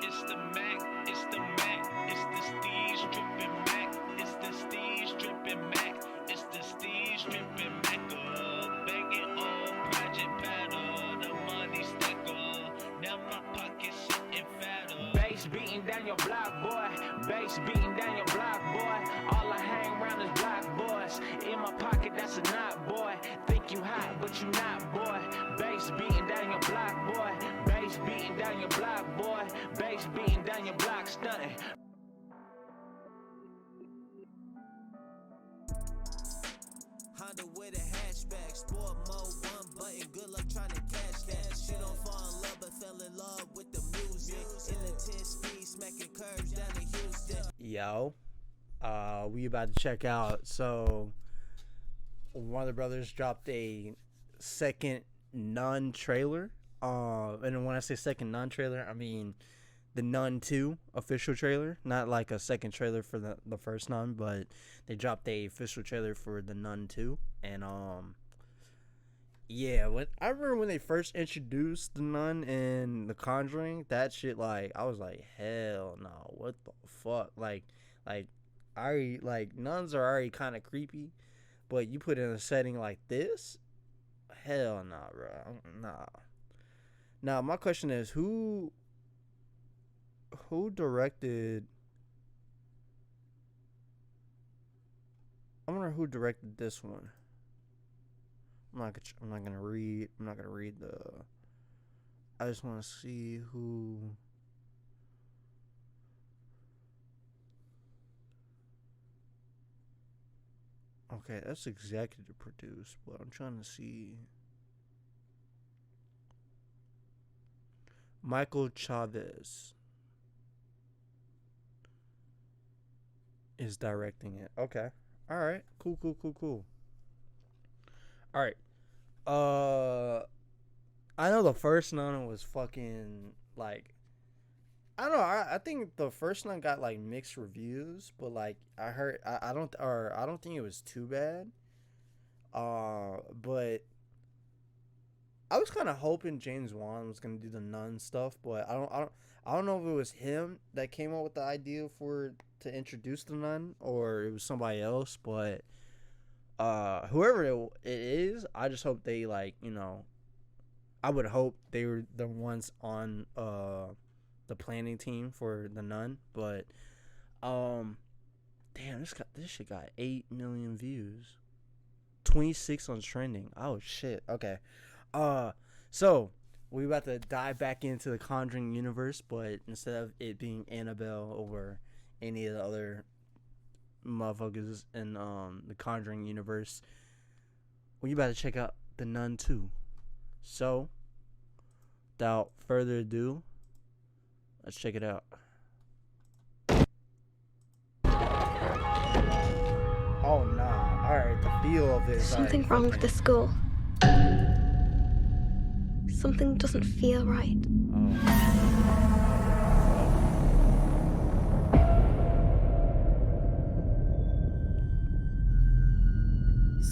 it's the Mac, it's the Mac, it's the Steez dripping Mac, it's the Steez dripping Mac, it's the Steez dripping Mac. Begging on Project Paddle, the money stacker. Now my pocket's sitting fatter. Bass beating down your block, boy. Bass beating down your block, boy. All I hang around is block boys. In my pocket, that's a knot, boy. Think you hot, but you not, boy. Bass beating down your block, boy. Bass beating down your block, boy. Bass beating down your block, stunting. Honda with a hatchback, sport mode, one button, good luck trying to catch that. She don't fall in love, but fell in love with the music. In the 10 speed, smacking curves down in Houston. Yo, we about to check out. So, one of the brothers dropped a second NUN trailer. And when I say second NUN trailer, I mean the NUN 2 official trailer, not like a second trailer for the first NUN, but they dropped a official trailer for the NUN 2. And yeah, I remember when they first introduced the NUN and the Conjuring, that shit, like, I was like, hell no, what the fuck? Like nuns are already kind of creepy, but you put in a setting like this, hell nah, bro, nah. Now my question is, who directed? I wonder who directed this one. I'm not gonna read the. I just want to see who. Okay, that's executive produced, but I'm trying to see. Michael Chavez is directing it. Okay. All right. Cool. All right. I know the first NUN was fucking, like, I don't know. I think the first NUN got like mixed reviews, but like I heard, I don't think it was too bad. But I was kind of hoping James Wan was gonna do the NUN stuff, but I don't know if it was him that came up with the idea to introduce the NUN or it was somebody else. But whoever it is, I just hope they, like, you know, I would hope they were the ones on the planning team for the NUN. But damn, this shit got 8 million views, 26 on trending. Oh shit. Okay. So we about to dive back into the Conjuring universe, but instead of it being Annabelle or any of the other motherfuckers in the Conjuring universe, we about to check out the NUN 2. So, without further ado, let's check it out. Oh nah, alright, the feel of it. There's something wrong with the school. Something doesn't feel right.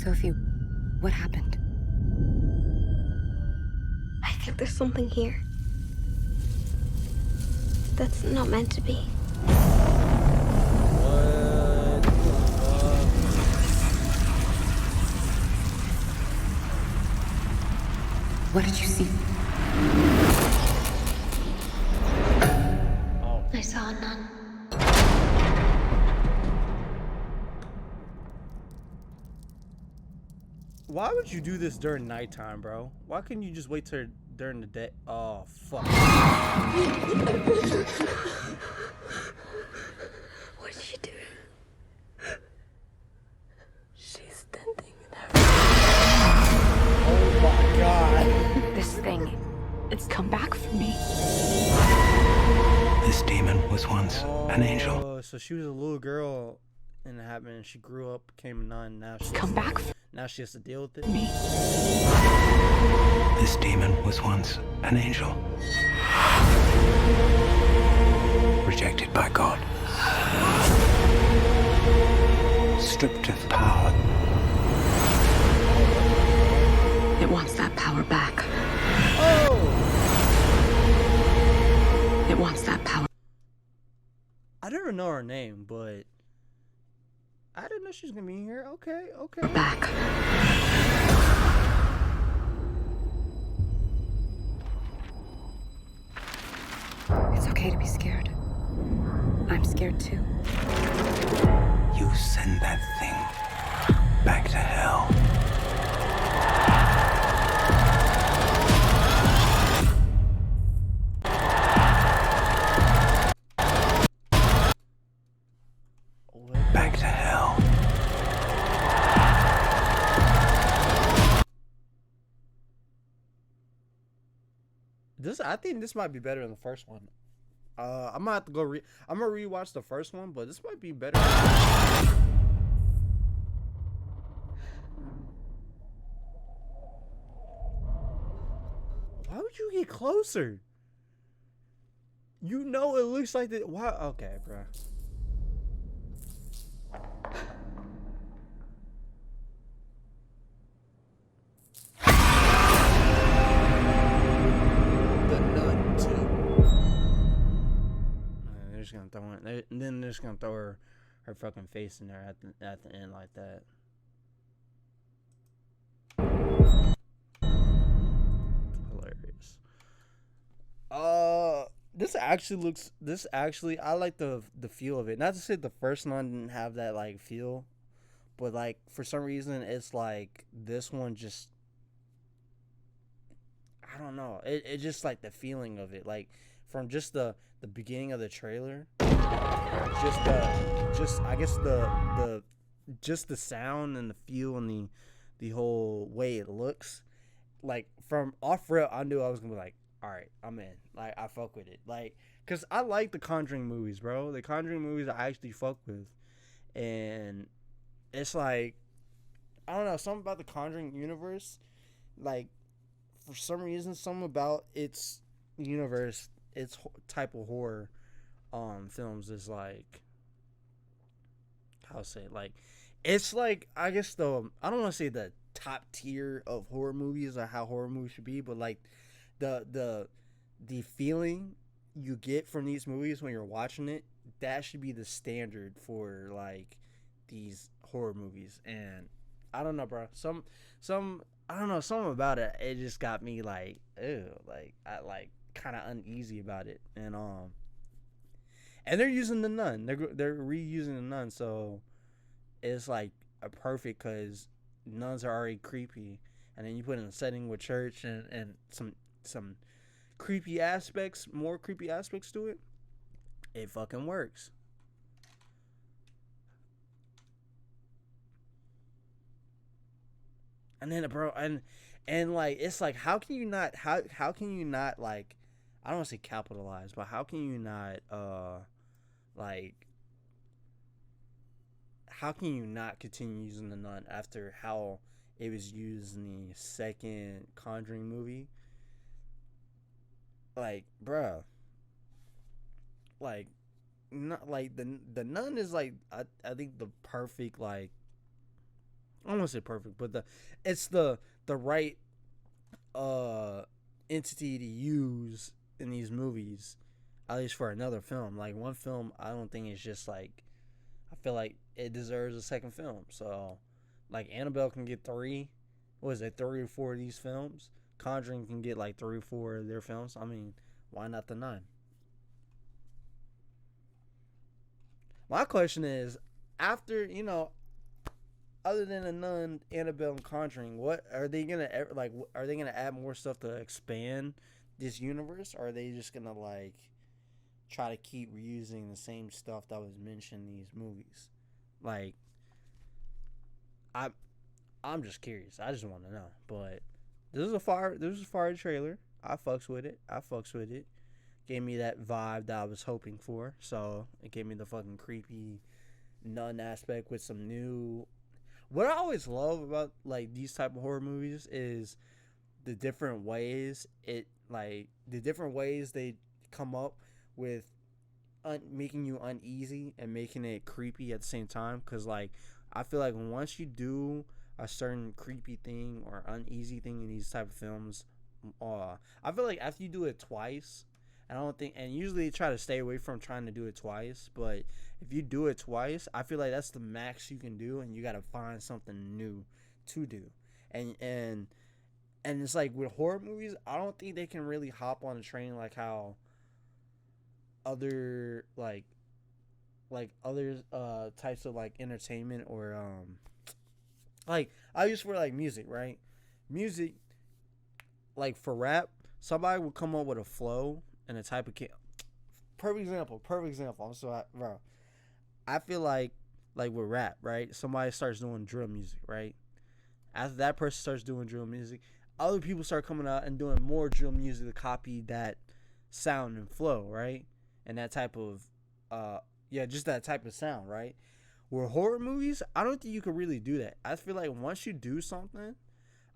Sophie, what happened? I think there's something here that's not meant to be. What the fuck? What did you see? Oh. I saw a nun. Why would you do this during nighttime, bro? Why couldn't you just wait till during the day? Oh, fuck. What's she doing? She's standing there. Oh my god. This thing, it's come back for me. This demon was once an angel. Oh, so she was a little girl and it happened and she grew up, became a nun, now she's Come back for now she has to deal with it. me. This demon was once an angel. Rejected by God. Stripped of power. It wants that power back. Oh! It wants that power. didn't know her name, but I didn't know she was gonna be here. Okay. We're back. It's okay to be scared. I'm scared too. You send that thing back to hell. Back to hell. I think this might be better than the first one. I'm gonna have to go. I'm gonna rewatch the first one, but this might be better. Why would you get closer? You know it looks like that. Why? Okay, bro. The Nun 2. They're just gonna throw it, and then they're just gonna throw her fucking face in there at the end like that. Hilarious. This actually I like the feel of it. Not to say the first one didn't have that like feel, but like for some reason it's like this one just, I don't know. It just like the feeling of it, like from just the beginning of the trailer, just the sound and the feel and the whole way it looks. Like from off rip, I knew I was gonna be like, all right, I'm in. Like I fuck with it. Like, cause I like the Conjuring movies, bro. The Conjuring movies I actually fuck with, and it's like, I don't know, something about the Conjuring universe, like for some reason, something about its universe, its type of horror films is like, how to say it? Like, it's like, I guess I don't want to say the top tier of horror movies or how horror movies should be, but like the feeling you get from these movies when you're watching it, that should be the standard for like these horror movies. And I don't know, bro. I don't know, something about it. It just got me like, ew, like I like kind of uneasy about it. And they're using the Nun. They're reusing the Nun, so it's like a perfect, because nuns are already creepy, and then you put in a setting with church and some creepy aspects, more creepy aspects to it. It fucking works. And then, bro, and like it's like, how can you not like, I don't want to say capitalize, but how can you not like, how can you not continue using the Nun after how it was used in the second Conjuring movie? Like, bruh, like, not like the Nun is like, I think the perfect, like, I don't want to say perfect, but it's the right entity to use in these movies, at least for another film. Like one film, I don't think it's just like, I feel like it deserves a second film. So like Annabelle can get 3 or 4 of these films. Conjuring can get like 3 or 4 of their films. I mean, why not the Nun? My question is, after, other than the Nun, Annabelle, and Conjuring, what are they gonna like? Are they gonna add more stuff to expand this universe? Or are they just gonna like try to keep reusing the same stuff that was mentioned in these movies? Like, I'm just curious. I just want to know. But this is a fire trailer. I fucks with it. Gave me that vibe that I was hoping for. So it gave me the fucking creepy Nun aspect with some new. What I always love about like these type of horror movies is the different ways they come up with making you uneasy and making it creepy at the same time. Because like, I feel like once you do a certain creepy thing or uneasy thing in these type of films, I feel like after you do it twice, And I don't think, and usually try to stay away from trying to do it twice. But if you do it twice, I feel like that's the max you can do, and you got to find something new to do. And it's like with horror movies, I don't think they can really hop on a train like how other other types of like entertainment or like I use for like music, right? Music, like for rap, somebody would come up with a flow and a type of perfect example. I'm so bro. I feel like with rap, right? Somebody starts doing drill music, right? After that person starts doing drill music, other people start coming out and doing more drill music to copy that sound and flow, right? And that type of just that type of sound, right? With horror movies, I don't think you can really do that. I feel like once you do something,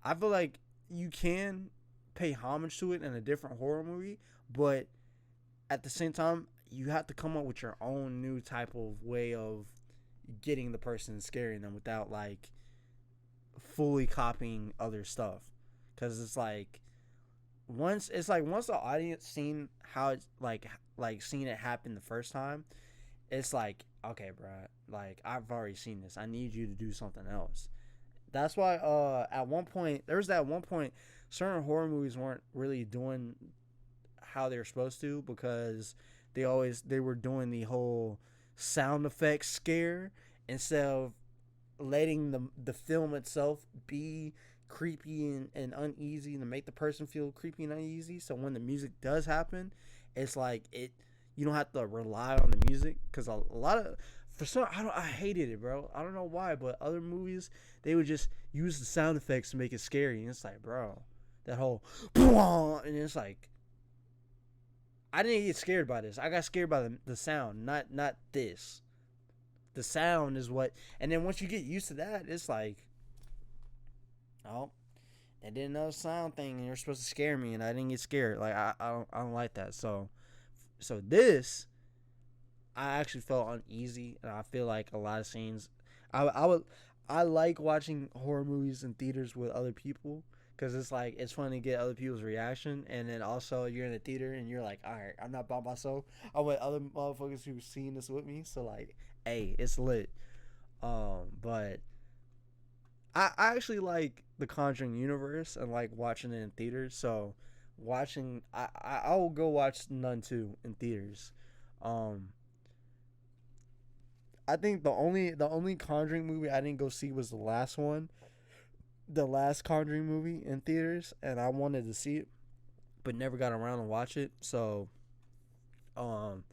I feel like you can pay homage to it in a different horror movie, but at the same time, you have to come up with your own new type of way of getting the person and scaring them without like fully copying other stuff. Cause it's like once the audience seen how it's like seen it happen the first time, it's like, okay, bro, like I've already seen this. I need you to do something else. That's why at one point there was that one point certain horror movies weren't really doing how they were supposed to because they were doing the whole sound effects scare instead of letting the film itself be creepy and uneasy to make the person feel creepy and uneasy. So when the music does happen, it's like you don't have to rely on the music because a lot of I hated it, bro. I don't know why, but other movies they would just use the sound effects to make it scary, and it's like, bro, that whole and it's like I didn't get scared by this. I got scared by the sound, not this. The sound is what, and then once you get used to that, it's like, oh, they did another sound thing, and you're supposed to scare me, and I didn't get scared. Like I don't like that. So this, I actually felt uneasy, and I feel like a lot of scenes, I like watching horror movies in theaters with other people. Cause it's like it's fun to get other people's reaction, and then also you're in the theater and you're like, all right, I'm not by myself. I'm with other motherfuckers who've seen this with me, so like, hey, it's lit. But I actually like the Conjuring universe and like watching it in theaters. So I will go watch Nun 2 in theaters. I think the only Conjuring movie I didn't go see was the last one. The last Conjuring movie in theaters, and I wanted to see it but never got around to watch it. So and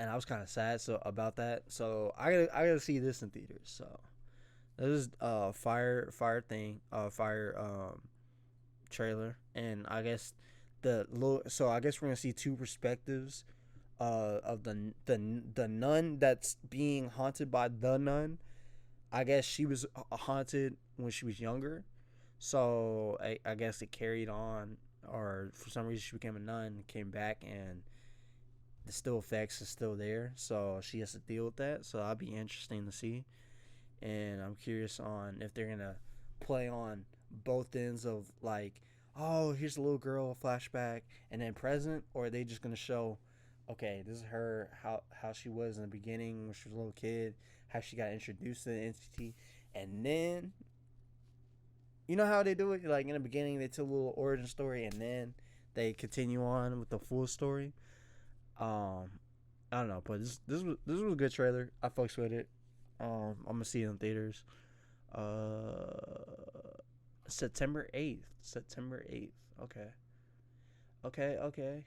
I was kind of sad about that. So I gotta see this in theaters. So this is fire trailer, and I guess I guess we're gonna see two perspectives of the nun that's being haunted by the nun. I guess she was haunted when she was younger, so I guess it carried on, or for some reason she became a nun, came back, and the still effects is still there, so she has to deal with that. So that'll be interesting to see, and I'm curious on if they're gonna play on both ends of like, oh, here's a little girl flashback and then present, or are they just gonna show, okay, this is her how she was in the beginning when she was a little kid, how she got introduced to the entity, and then you know how they do it, like in the beginning they tell a little origin story and then they continue on with the full story. I don't know, but this was a good trailer. I fucks with it. I'm gonna see it in theaters. September 8th. Okay.